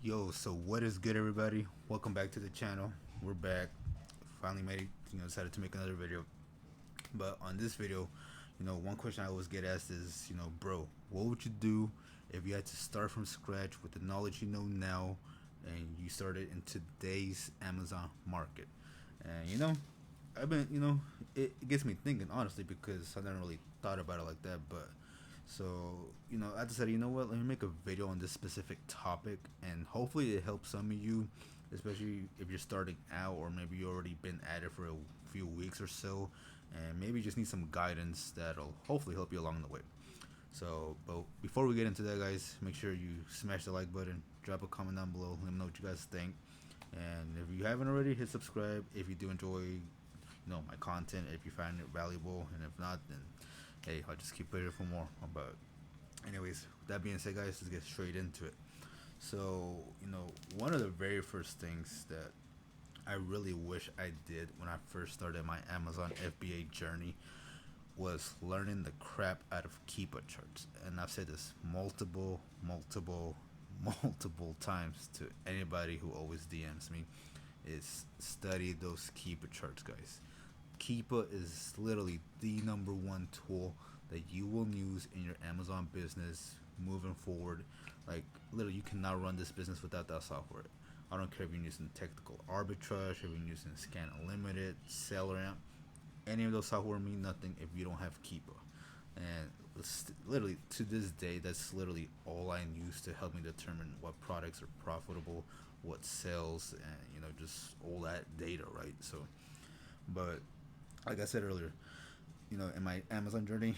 Yo, so what is good, everybody? Welcome back to the channel. We're back. Finally made, decided to make another video. But on this video, one question I always get asked is, bro, what would you do if you had to start from scratch with the knowledge you know now, and you started in today's Amazon market? And I've been, it gets me thinking honestly because I never really thought about it like that, but so, I decided, let me make a video on this specific topic and hopefully it helps some of you, especially if you're starting out or maybe you already been at it for a few weeks or so and maybe you just need some guidance that'll hopefully help you along the way. So, but before we get into that, guys, make sure you smash the like button, drop a comment down below, let me know what you guys think. And if you haven't already, hit subscribe if you do enjoy, my content, if you find it valuable, and if not, then hey, I'll just keep putting it for more. But anyways, with that being said, guys, let's get straight into it. So, one of the very first things that I really wish I did when I first started my Amazon FBA journey was learning the crap out of Keepa charts. And I've said this multiple times to anybody who always DMs me is study those Keepa charts, guys. Keepa is literally the number one tool that you will use in your Amazon business moving forward. Like, literally, you cannot run this business without that software. I don't care if you're using technical arbitrage, if you're using Scan Unlimited, SellerAmp. Any of those software mean nothing if you don't have Keepa. And literally to this day, that's literally all I use to help me determine what products are profitable, what sells, and just all that data, right? So, but like I said earlier, in my Amazon journey,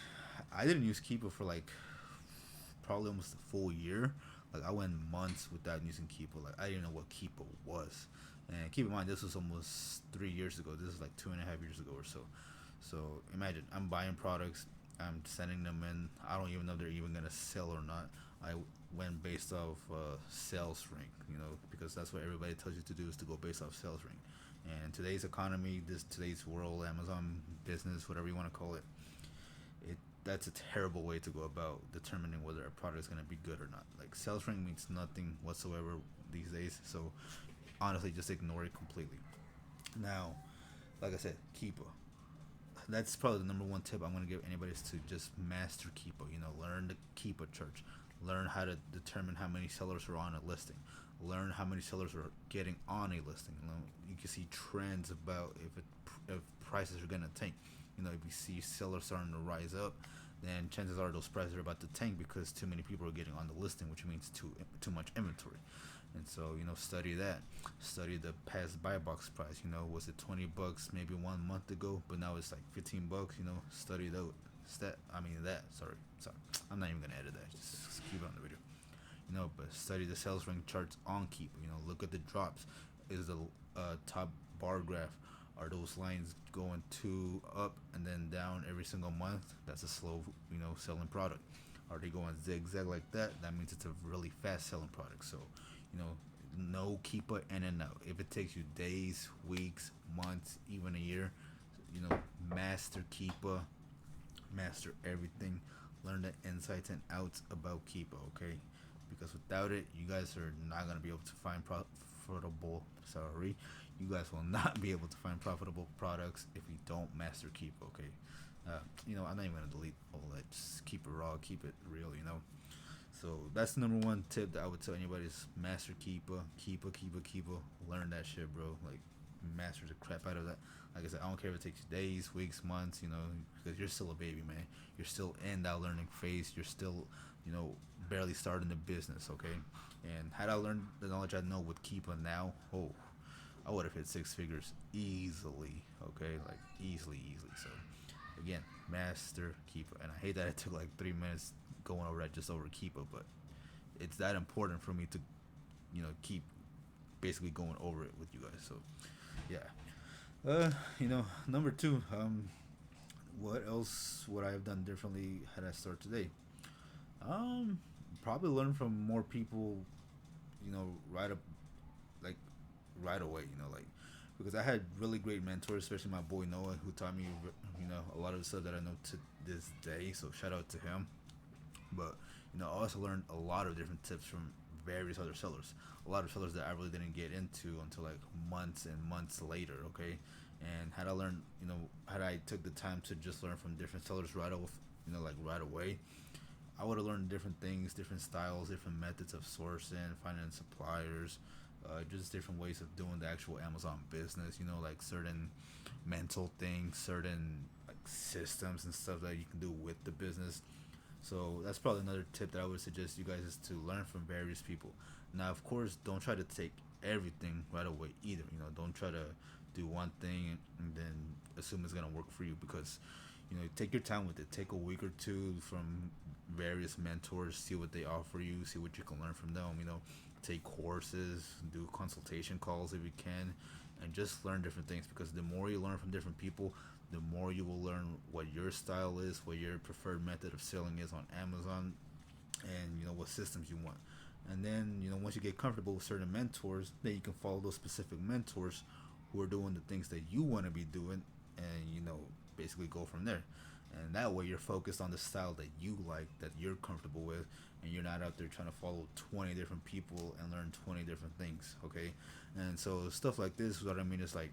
I didn't use Keepa for like probably almost a full year. Like I went months without using Keepa. Like I didn't know what Keepa was. And keep in mind, this was almost 3 years ago. This is like 2.5 years ago or so. So imagine I'm buying products, I'm sending them in. I don't even know if they're even gonna sell or not. I went based off sales rank, because that's what everybody tells you to do is to go based off sales rank. And today's economy, today's world, Amazon business, whatever you want to call it, that's a terrible way to go about determining whether a product is going to be good or not. Like sales rank means nothing whatsoever these days. So honestly, just ignore it completely. Now, like I said, Keepa. That's probably the number one tip I'm going to give anybody is to just master Keepa. Learn the Keepa church. Learn how to determine how many sellers are on a listing. Learn how many sellers are getting on a listing. You can see trends about if prices are going to tank. If you see sellers starting to rise up, then chances are those prices are about to tank because too many people are getting on the listing, which means too much inventory. And so study that, study the past buy box price. Was it $20 maybe 1 month ago, but now it's like $15. Study that. Sorry, I'm not even gonna edit that. Just keep it on the video. But study the sales rank charts on Keep. Look at the drops. Is the top bar graph, are those lines going two up and then down every single month? That's a slow, selling product. Are they going zigzag like that? That means it's a really fast selling product. So, no Keepa in and out. If it takes you days, weeks, months, even a year, master Keepa, master everything. Learn the insights and outs about Keepa, okay? Because without it, you guys are not gonna be able to find profitable. Sorry, you guys will not be able to find profitable products if you don't master Keepa, okay? I'm not even gonna delete all that. Just keep it raw, keep it real, So that's the number one tip that I would tell anybody is master Keepa. Learn that shit, bro. Like master the crap out of that. Like I said, I don't care if it takes you days, weeks, months, because you're still a baby, man. You're still in that learning phase. You're still, barely starting the business, okay? And had I learned the knowledge I know with Keepa now, oh, I would have hit six figures easily, okay? Like easily. So again, master Keepa. And I hate that it took like 3 minutes going over that just over Keepa, but it's that important for me to, keep basically going over it with you guys. So yeah. Number two, what else would I have done differently had I started today? Um, Probably learn from more people, right up, like right away, like because I had really great mentors, especially my boy Noah, who taught me, a lot of the stuff that I know to this day. So shout out to him. But I also learned a lot of different tips from various other sellers. A lot of sellers that I really didn't get into until like months and months later. Okay, and had I learned, had I took the time to just learn from different sellers right off, like right away, I would have learned different things, different styles, different methods of sourcing, finding suppliers, just different ways of doing the actual Amazon business. Like certain mental things, certain like systems and stuff that you can do with the business. So that's probably another tip that I would suggest you guys is to learn from various people. Now, of course, don't try to take everything right away either. Don't try to do one thing and then assume it's gonna work for you, because take your time with it. Take a week or two from various mentors, see what they offer you, see what you can learn from them. Take courses, do consultation calls if you can, and just learn different things, because the more you learn from different people, the more you will learn what your style is, what your preferred method of selling is on Amazon, and what systems you want. And then once you get comfortable with certain mentors, then you can follow those specific mentors who are doing the things that you want to be doing, and basically go from there. And that way you're focused on the style that you like, that you're comfortable with, and you're not out there trying to follow 20 different people and learn 20 different things. Okay, and so stuff like this, what I mean is like,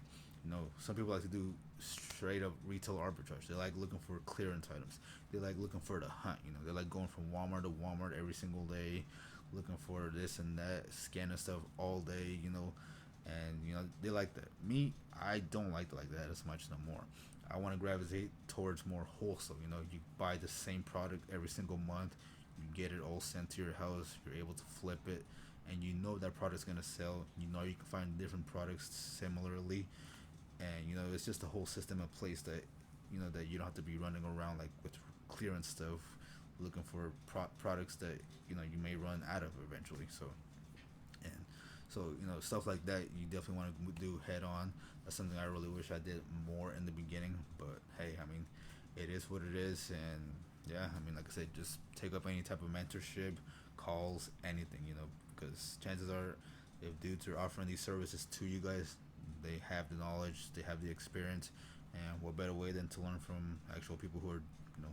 some people like to do straight up retail arbitrage. They like looking for clearance items. They like looking for the hunt. They like going from Walmart to Walmart every single day, looking for this and that, scanning stuff all day. And they like that. Me, I don't like that as much no more. I want to gravitate towards more wholesale. You buy the same product every single month, you get it all sent to your house, you're able to flip it, and that product's gonna sell. You can find different products similarly, and it's just a whole system in place that that you don't have to be running around like with clearance stuff, looking for products that you may run out of eventually. And so stuff like that you definitely want to do head on. That's something I really wish I did more in the beginning, but hey, I mean, it is what it is. And yeah, I mean, like I said, just take up any type of mentorship, calls, anything, because chances are, if dudes are offering these services to you guys, they have the knowledge, they have the experience, and what better way than to learn from actual people who are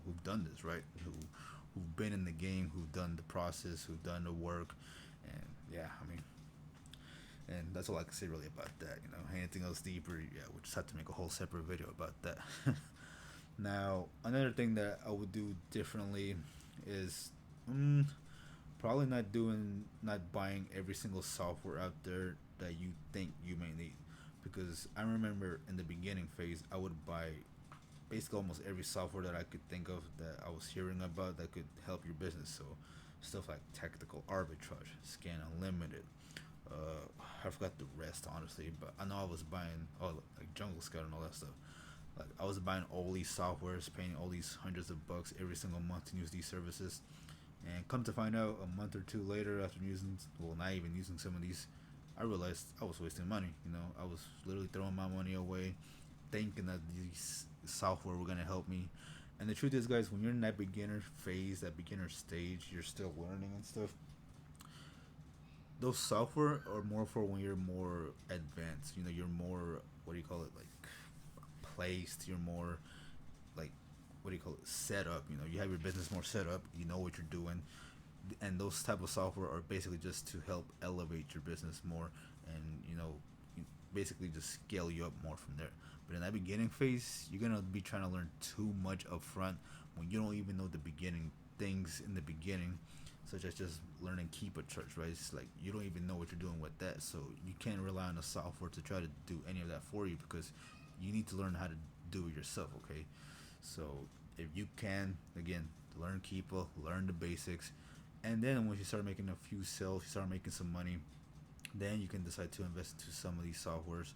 who've done this, right? Who've been in the game, who've done the process, who've done the work. And yeah, I mean, and that's all I can say really about that. Anything else deeper, yeah, we'll just have to make a whole separate video about that. Now, another thing that I would do differently is probably not buying every single software out there that you think you may need, because I remember in the beginning phase I would buy basically almost every software that I could think of that I was hearing about that could help your business. So stuff like Tactical Arbitrage, Scan Unlimited. I forgot the rest honestly, but I know I was buying like Jungle Scout and all that stuff. Like I was buying all these softwares, paying all these hundreds of bucks every single month to use these services, and come to find out, a month or two later, after not even using some of these, I realized I was wasting money. I was literally throwing my money away, thinking that these software were gonna help me. And the truth is, guys, when you're in that beginner phase, that beginner stage, you're still learning and stuff. Those software are more for when you're more advanced. You're more, what do you call it, like placed. You're more like, what do you call it, set up. You have your business more set up. You know what you're doing, and those type of software are basically just to help elevate your business more, and basically just scale you up more from there. But in that beginning phase, you're gonna be trying to learn too much up front when you don't even know the beginning things in the beginning, such as just learning keep a church, right? It's like you don't even know what you're doing with that, so you can't rely on the software to try to do any of that for you, because you need to learn how to do it yourself. Okay, so if you can, again, learn Keepa, learn the basics, and then once you start making a few sales, you start making some money, then you can decide to invest into some of these softwares,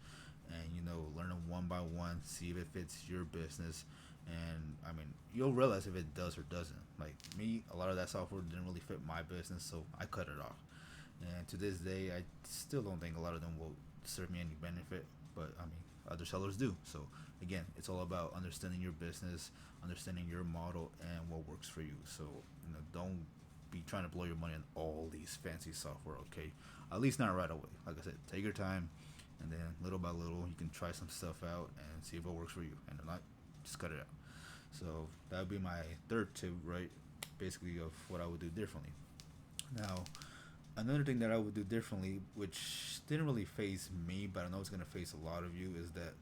and learn them one by one, see if it fits your business. And I mean, you'll realize if it does or doesn't. Like me, a lot of that software didn't really fit my business, so I cut it off. And to this day, I still don't think a lot of them will serve me any benefit, but I mean, other sellers do. So again, it's all about understanding your business, understanding your model, and what works for you. So don't be trying to blow your money on all these fancy software. Okay, at least not right away. Like I said, take your time, and then little by little, you can try some stuff out and see if it works for you. And if not, just cut it out. So that would be my third tip, right? Basically, of what I would do differently. Now, Another thing that I would do differently, which didn't really face me, but I know it's gonna face a lot of you, is that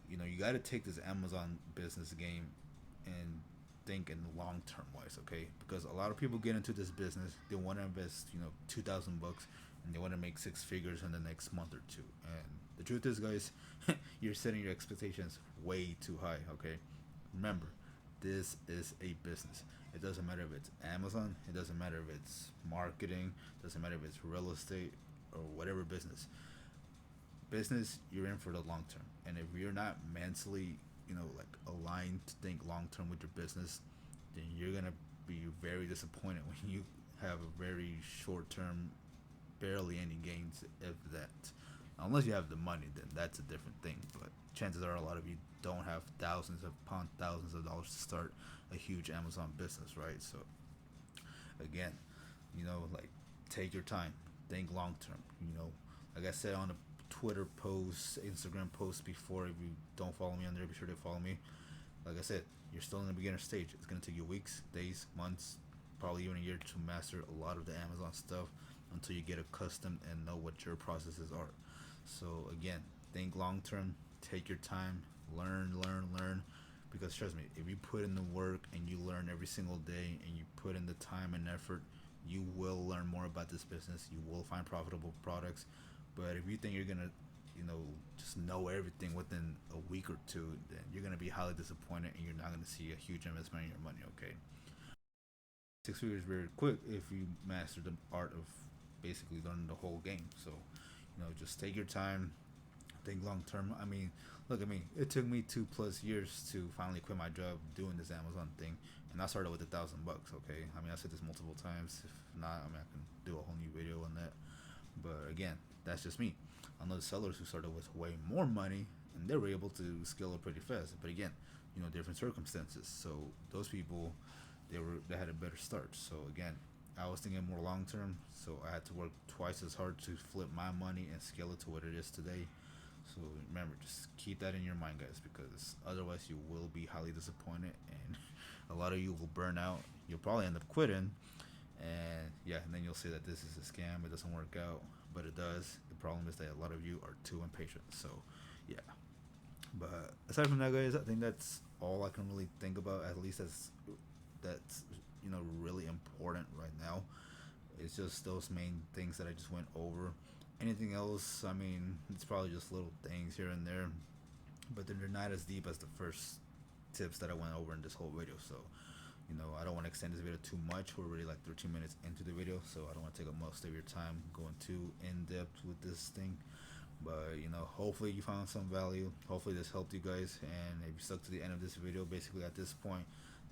you got to take this Amazon business game and think in long term wise, okay? Because a lot of people get into this business, they want to invest, 2,000 bucks, and they want to make six figures in the next month or two. And the truth is, guys, you're setting your expectations way too high, okay? Remember, this is a business. It doesn't matter if it's Amazon, it doesn't matter if it's marketing, it doesn't matter if it's real estate or whatever business, you're in for the long term. And if you're not mentally, like aligned to think long term with your business, then you're gonna be very disappointed when you have a very short term, barely any gains, if that. Unless you have the money, then that's a different thing. But chances are a lot of you don't have thousands upon thousands of dollars to start a huge Amazon business, right? So again, like take your time, think long term. Like I said on a Twitter post, Instagram post before, if you don't follow me on there, be sure to follow me. Like I said, you're still in the beginner stage. It's gonna take you weeks, days, months, probably even a year to master a lot of the Amazon stuff until you get accustomed and know what your processes are. So again, think long term, take your time, learn. Because trust me, if you put in the work and you learn every single day and you put in the time and effort, you will learn more about this business. You will find profitable products. But if you think you're gonna, just know everything within a week or two, then you're gonna be highly disappointed and you're not gonna see a huge investment in your money. Okay, six figures very quick if you master the art of basically learning the whole game. So, just take your time, think long term. I mean, look at me. It took me 2+ years to finally quit my job doing this Amazon thing, and I started with $1,000. Okay, I mean I said this multiple times. If not, I mean I can do a whole new video on that. But again, that's just me. I know the sellers who started with way more money and they were able to scale up pretty fast. But again, different circumstances. So those people, they had a better start. So again, I was thinking more long term. So I had to work twice as hard to flip my money and scale it to what it is today. So remember, just keep that in your mind, guys, because otherwise you will be highly disappointed, and a lot of you will burn out. You'll probably end up quitting, and yeah, and then you'll say that this is a scam. It doesn't work out, but it does. The problem is that a lot of you are too impatient. So yeah. But aside from that, guys, I think that's all I can really think about. At least that's really important right now. It's just those main things that I just went over. Anything else? I mean, it's probably just little things here and there, but they're not as deep as the first tips that I went over in this whole video. So I don't want to extend this video too much. We're already like 13 minutes into the video, so I don't want to take up most of your time going too in depth with this thing. But hopefully you found some value. Hopefully this helped you guys, and if you stuck to the end of this video, basically at this point,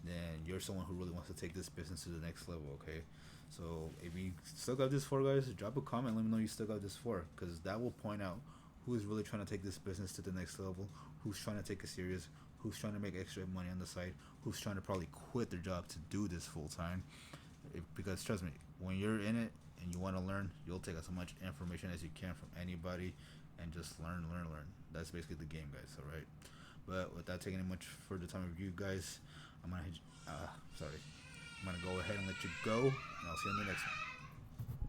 then you're someone who really wants to take this business to the next level. Okay, so if you stuck out this far, guys, drop a comment. Let me know you stuck out this far, because that will point out who is really trying to take this business to the next level, who's trying to take it serious, who's trying to make extra money on the side, who's trying to probably quit their job to do this full time. Because trust me, when you're in it and you want to learn, you'll take as much information as you can from anybody and just learn. That's basically the game, guys. All right. But without taking any much further time of you guys, I'm gonna go ahead and let you go, and I'll see you in the next one.